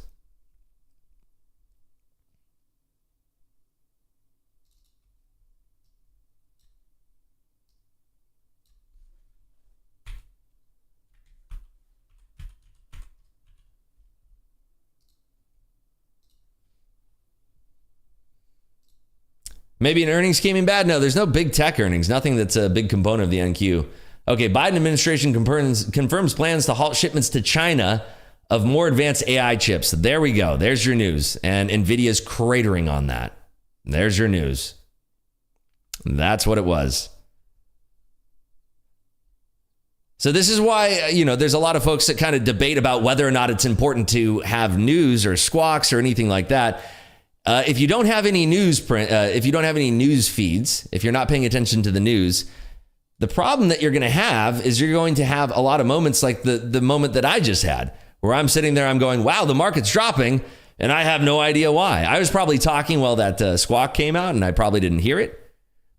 Maybe an earnings came in bad. No, there's no big tech earnings. Nothing that's a big component of the NQ. Okay, Biden administration confirms plans to halt shipments to China of more advanced AI chips. There we go. There's your news. And NVIDIA's cratering on that. There's your news. That's what it was. So this is why, there's a lot of folks that kind of debate about whether or not it's important to have news or squawks or anything like that. If you don't have any news if you don't have any news feeds, if you're not paying attention to the news, the problem that you're going to have is you're going to have a lot of moments like the moment that I just had, where I'm sitting there, I'm going, wow, the market's dropping, and I have no idea why. I was probably talking while that squawk came out, and I probably didn't hear it.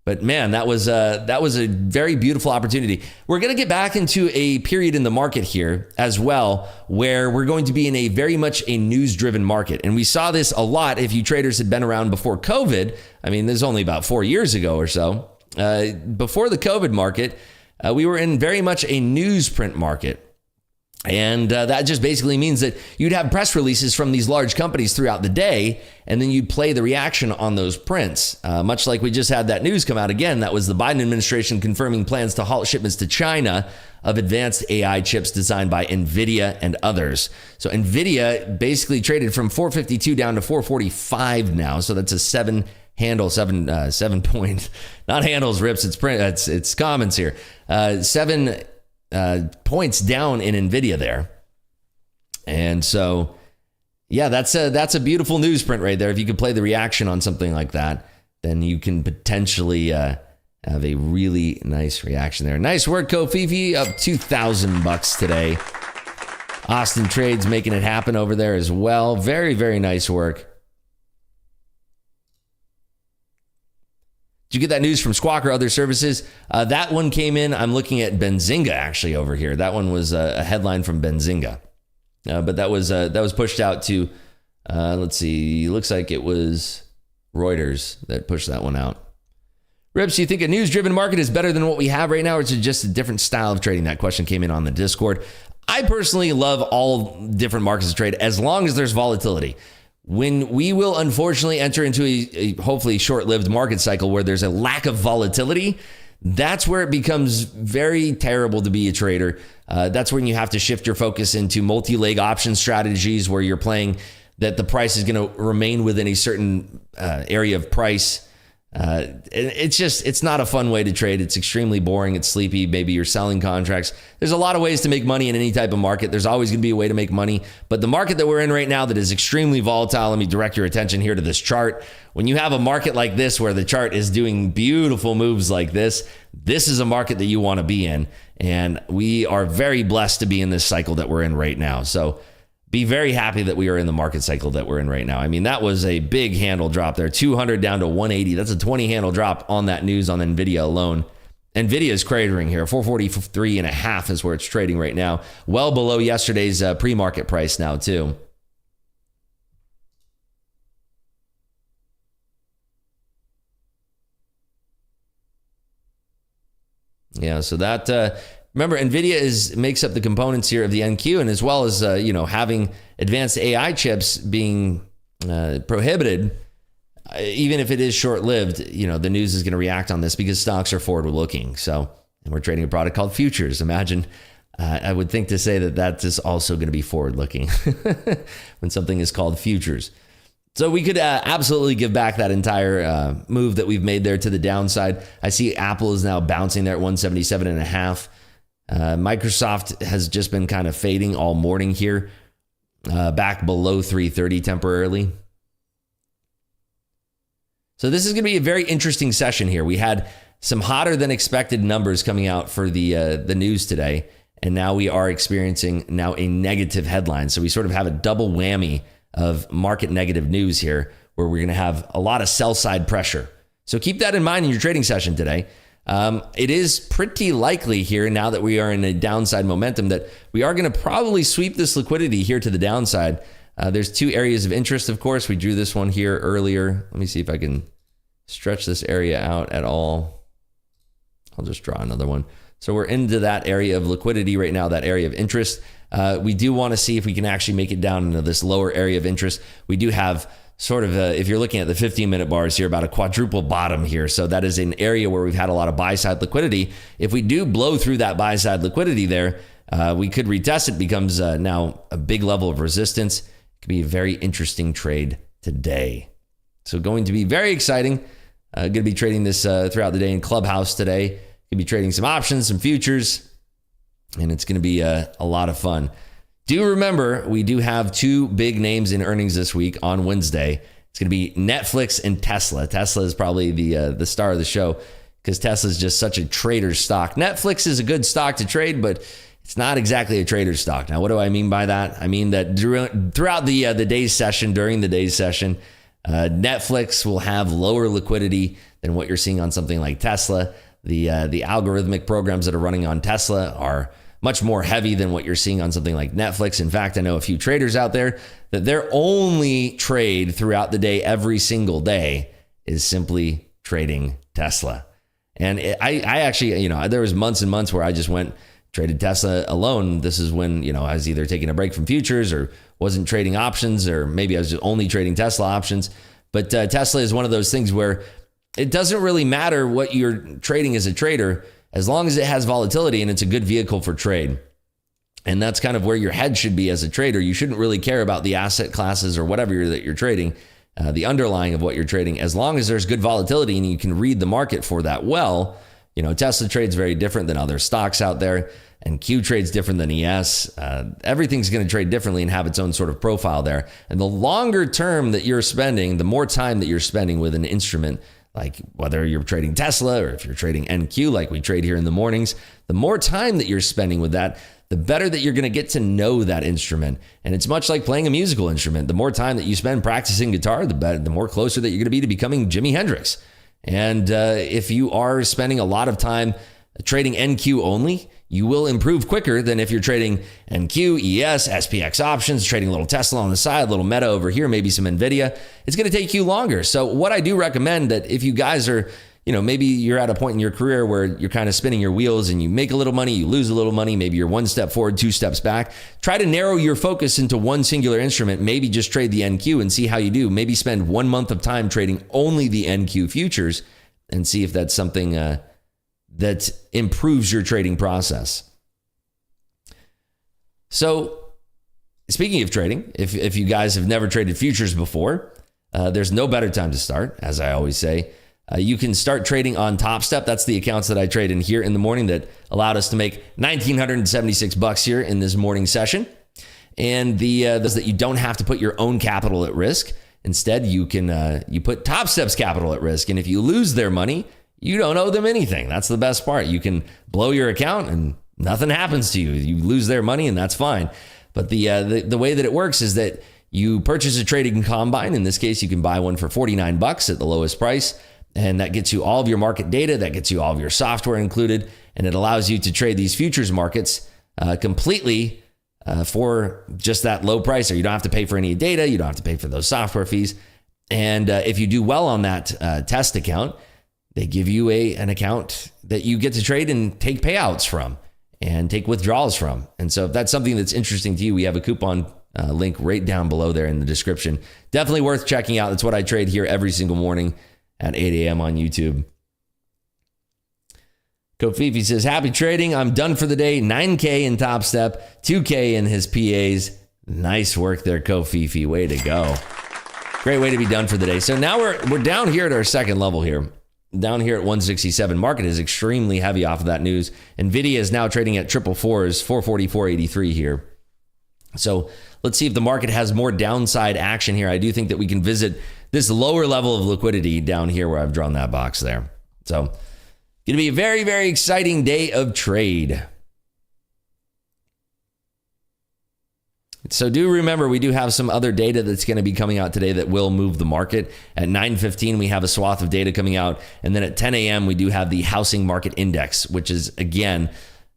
But man, that was a very beautiful opportunity. We're going to get back into a period in the market here as well, where we're going to be in a very much a news-driven market. And we saw this a lot if you traders had been around before COVID. I mean, this is only about 4 years ago or so. Before the COVID market, we were in very much a newsprint market. And that just basically means that you'd have press releases from these large companies throughout the day, and then you'd play the reaction on those prints. Much like we just had that news come out again. That was the Biden administration confirming plans to halt shipments to China of advanced AI chips designed by NVIDIA and others. So NVIDIA basically traded from 452 down to 445 now. So that's a seven point, not handles, rips, it's comments here. 7 points down in NVIDIA there. And so, yeah, that's a beautiful newsprint right there. If you could play the reaction on something like that, then you can potentially have a really nice reaction there. Nice work, Kofifi, up $2,000 today. Austin Trades making it happen over there as well. Very, very nice work. Did you get that news from Squawk or other services? That one came in. I'm looking at Benzinga actually over here. That one was a headline from Benzinga, but that was pushed out to. Let's see. Looks like it was Reuters that pushed that one out. Rips, you think a news-driven market is better than what we have right now, or is it just a different style of trading? That question came in on the Discord. I personally love all different markets to trade as long as there's volatility. When we will unfortunately enter into a hopefully short-lived market cycle where there's a lack of volatility, that's where it becomes very terrible to be a trader. That's when you have to shift your focus into multi-leg option strategies where you're playing that the price is going to remain within a certain area of price. It's not a fun way to trade. It's extremely boring. It's sleepy. Maybe you're selling contracts. There's a lot of ways to make money in any type of market. There's always going to be a way to make money. But the market that we're in right now that is extremely volatile, let me direct your attention here to this chart. When you have a market like this where the chart is doing beautiful moves like this is a market that you want to be in. And we are very blessed to be in this cycle that we're in right now. So be very happy that we are in the market cycle that we're in right now. I mean, that was a big handle drop there, 200 down to 180. That's a 20 handle drop on that news on NVIDIA alone. NVIDIA is cratering here. 443.5 is where it's trading right now. Well below yesterday's pre-market price now too. Yeah, so that remember, NVIDIA makes up the components here of the NQ, and as well as having advanced AI chips being prohibited, even if it is short-lived, the news is going to react on this because stocks are forward-looking. So, and we're trading a product called futures. Imagine, I would think to say that is also going to be forward-looking when something is called futures. So we could absolutely give back that entire move that we've made there to the downside. I see Apple is now bouncing there at 177.5. Microsoft has just been kind of fading all morning here, back below 330 temporarily. So this is going to be a very interesting session here. We had some hotter than expected numbers coming out for the news today, and now we are experiencing a negative headline. So we sort of have a double whammy of market negative news here, where we're going to have a lot of sell side pressure. So keep that in mind in your trading session today. It is pretty likely here, now that we are in a downside momentum, that we are going to probably sweep this liquidity here to the downside. There's two areas of interest, of course. We drew this one here earlier. Let me see if I can stretch this area out at all. I'll just draw another one. So we're into that area of liquidity right now, that area of interest. We do want to see if we can actually make it down into this lower area of interest. We do have sort of, if you're looking at the 15-minute bars here, about a quadruple bottom here. So that is an area where we've had a lot of buy-side liquidity. If we do blow through that buy-side liquidity there, we could retest it. Becomes now a big level of resistance. It could be a very interesting trade today. So going to be very exciting. Going to be trading this throughout the day in Clubhouse today. Going to be trading some options, some futures, and it's going to be a lot of fun. Do remember, we do have two big names in earnings this week on Wednesday. It's going to be Netflix and Tesla. Tesla is probably the star of the show because Tesla is just such a trader stock. Netflix is a good stock to trade, but it's not exactly a trader stock. Now, what do I mean by that? I mean that throughout the day's session, during the day's session, Netflix will have lower liquidity than what you're seeing on something like Tesla. The algorithmic programs that are running on Tesla are much more heavy than what you're seeing on something like Netflix. In fact, I know a few traders out there that their only trade throughout the day, every single day, is simply trading Tesla. And I actually, there was months and months where I just traded Tesla alone. This is when, I was either taking a break from futures or wasn't trading options, or maybe I was just only trading Tesla options. But Tesla is one of those things where it doesn't really matter what you're trading as a trader, as long as it has volatility and it's a good vehicle for trade. And that's kind of where your head should be as a trader. You shouldn't really care about the asset classes or whatever that you're trading, the underlying of what you're trading, as long as there's good volatility and you can read the market for that well. Tesla trades very different than other stocks out there, and Q trades different than ES. Everything's going to trade differently and have its own sort of profile there. And the longer term that you're spending, the more time that you're spending with an instrument, like whether you're trading Tesla or if you're trading NQ like we trade here in the mornings, the more time that you're spending with that, the better that you're going to get to know that instrument. And it's much like playing a musical instrument. The more time that you spend practicing guitar, the more closer that you're going to be to becoming Jimi Hendrix. And if you are spending a lot of time trading NQ only, you will improve quicker than if you're trading NQ, ES, SPX options, trading a little Tesla on the side, a little Meta over here, maybe some NVIDIA. It's going to take you longer. So what I do recommend, that if you guys are, maybe you're at a point in your career where you're kind of spinning your wheels and you make a little money, you lose a little money, maybe you're one step forward, two steps back. Try to narrow your focus into one singular instrument. Maybe just trade the NQ and see how you do. Maybe spend 1 month of time trading only the NQ futures and see if that's something that improves your trading process. So speaking of trading, if you guys have never traded futures before, there's no better time to start, as I always say. You can start trading on Top Step. That's the accounts that I trade in here in the morning that allowed us to make $1,976 here in this morning session. And those that you don't have to put your own capital at risk. Instead, you put Top Step's capital at risk. And if you lose their money, you don't owe them anything. That's the best part. You can blow your account and nothing happens to you. You lose their money and that's fine. But the way that it works is that you purchase a trading combine. In this case, you can buy one for $49 at the lowest price. And that gets you all of your market data. That gets you all of your software included. And it allows you to trade these futures markets completely for just that low price. So you don't have to pay for any data. You don't have to pay for those software fees. And if you do well on that test account, they give you an account that you get to trade and take payouts from and take withdrawals from. And so if that's something that's interesting to you, we have a coupon link right down below there in the description. Definitely worth checking out. That's what I trade here every single morning at 8 a.m. on YouTube. Kofifi says, happy trading. I'm done for the day. 9K in Top Step, 2K in his PAs. Nice work there, Kofifi. Way to go. Great way to be done for the day. So now we're down here at our second level here. Down here at 167. Market is extremely heavy off of that news. NVIDIA is now trading at triple fours, 444.83 here. So let's see if the market has more downside action here. I do think that we can visit this lower level of liquidity down here where I've drawn that box there. So going to be a very, very exciting day of trade. So do remember, we do have some other data that's going to be coming out today that will move the market. At 9:15, we have a swath of data coming out. And then at 10 a.m., we do have the housing market index, which is, again,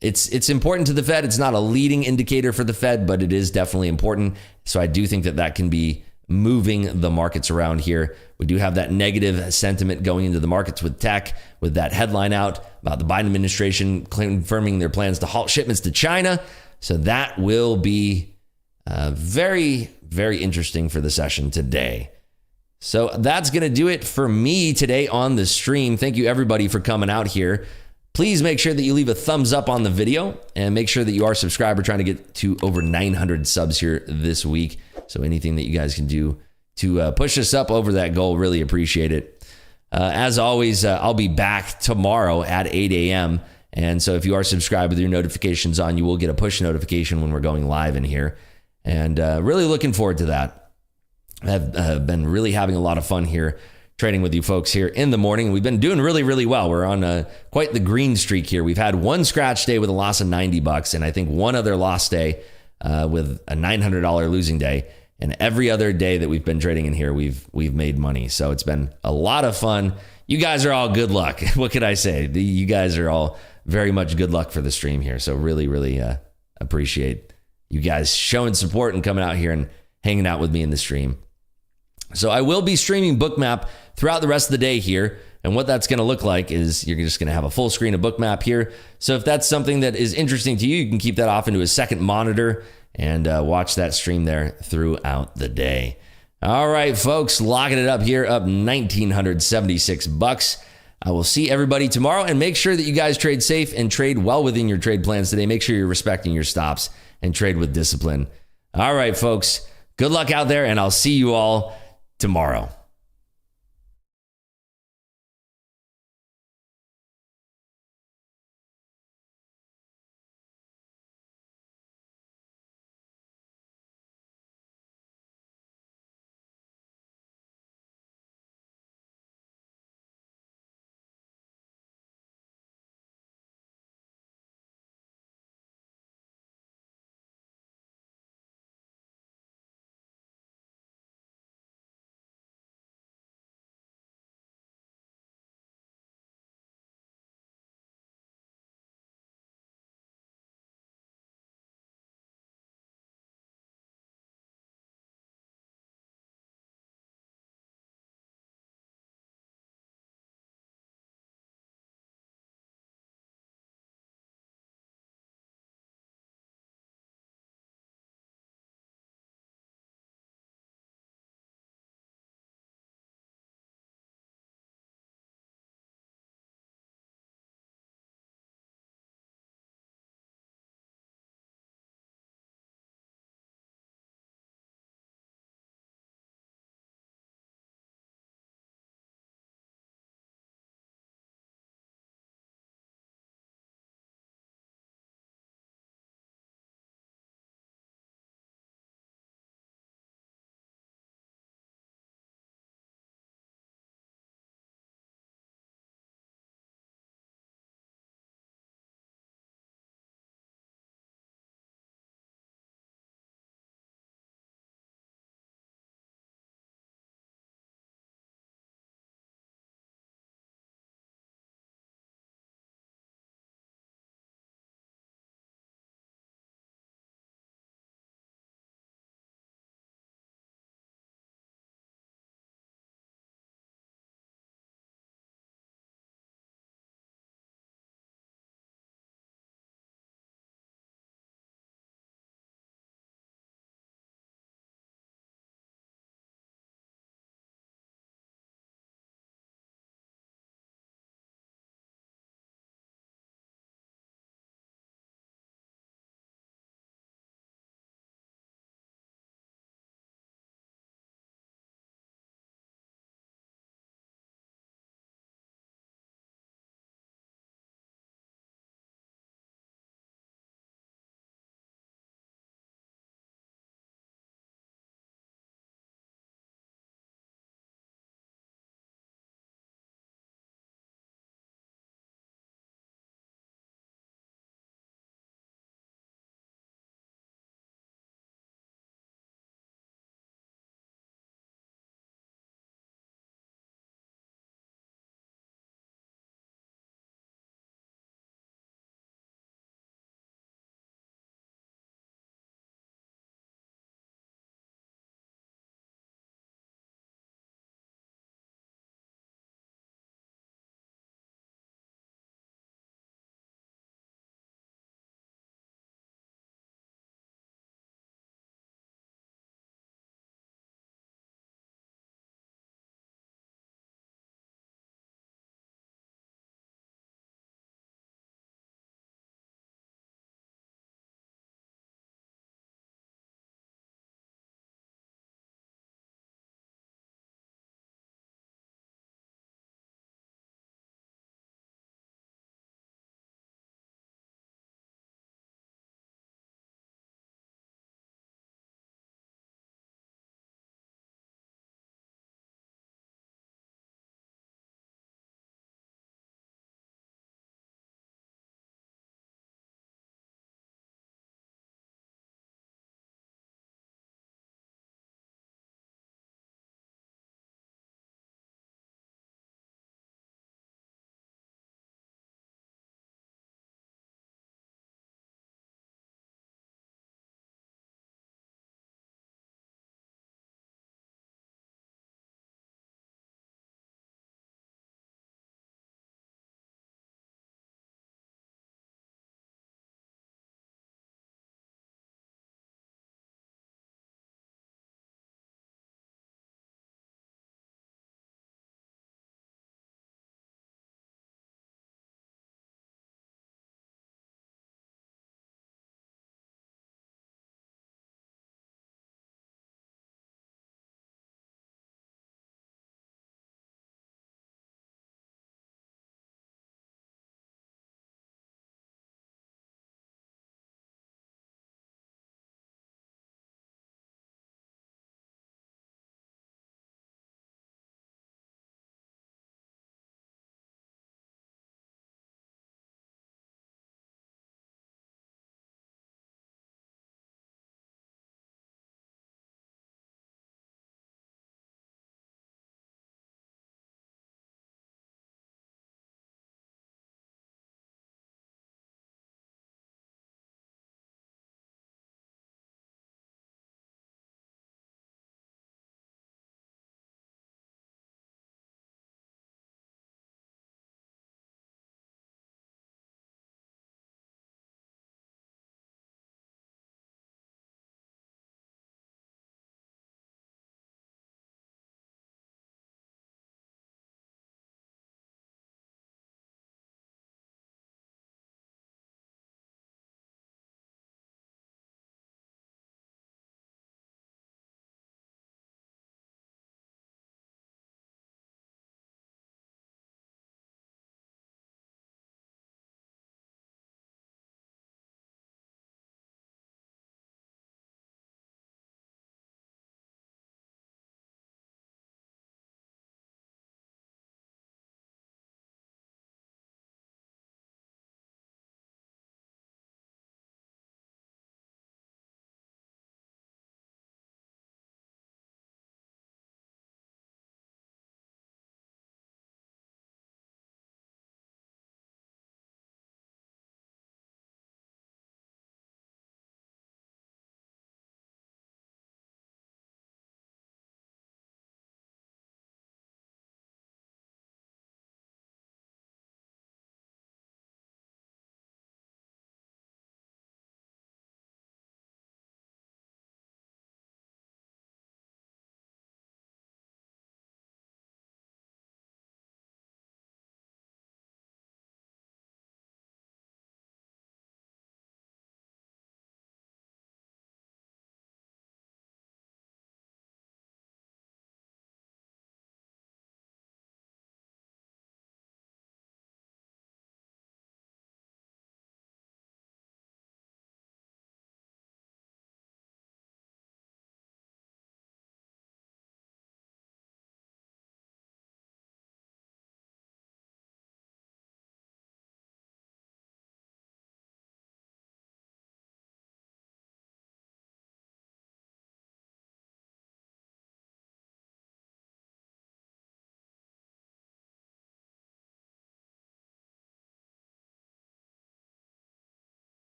it's important to the Fed. It's not a leading indicator for the Fed, but it is definitely important. So I do think that that can be moving the markets around here. We do have that negative sentiment going into the markets with tech, with that headline out about the Biden administration confirming their plans to halt shipments to China. So that will be very, very interesting for the session today. So that's going to do it for me today on the stream. Thank you everybody for coming out here. Please make sure that you leave a thumbs up on the video and make sure that you are subscribed. We're trying to get to over 900 subs here this week. So anything that you guys can do to push us up over that goal, really appreciate it. As always, I'll be back tomorrow at 8 a.m. And so if you are subscribed with your notifications on, you will get a push notification when we're going live in here. And really looking forward to that. I've been really having a lot of fun here trading with you folks here in the morning. We've been doing really, really well. We're on quite the green streak here. We've had one scratch day with a loss of $90 and I think one other loss day with a $900 losing day. And every other day that we've been trading in here, we've made money. So it's been a lot of fun. You guys are all good luck. What could I say? You guys are all very much good luck for the stream here. So really, really appreciate you guys showing support and coming out here and hanging out with me in the stream. So I will be streaming Bookmap throughout the rest of the day here. And what that's going to look like is you're just going to have a full screen of Bookmap here. So if that's something that is interesting to you, you can keep that off into a second monitor and watch that stream there throughout the day. All right, folks, locking it up here, up $1,976. I will see everybody tomorrow, and make sure that you guys trade safe and trade well within your trade plans today. Make sure you're respecting your stops and trade with discipline. All right, folks, good luck out there, and I'll see you all tomorrow.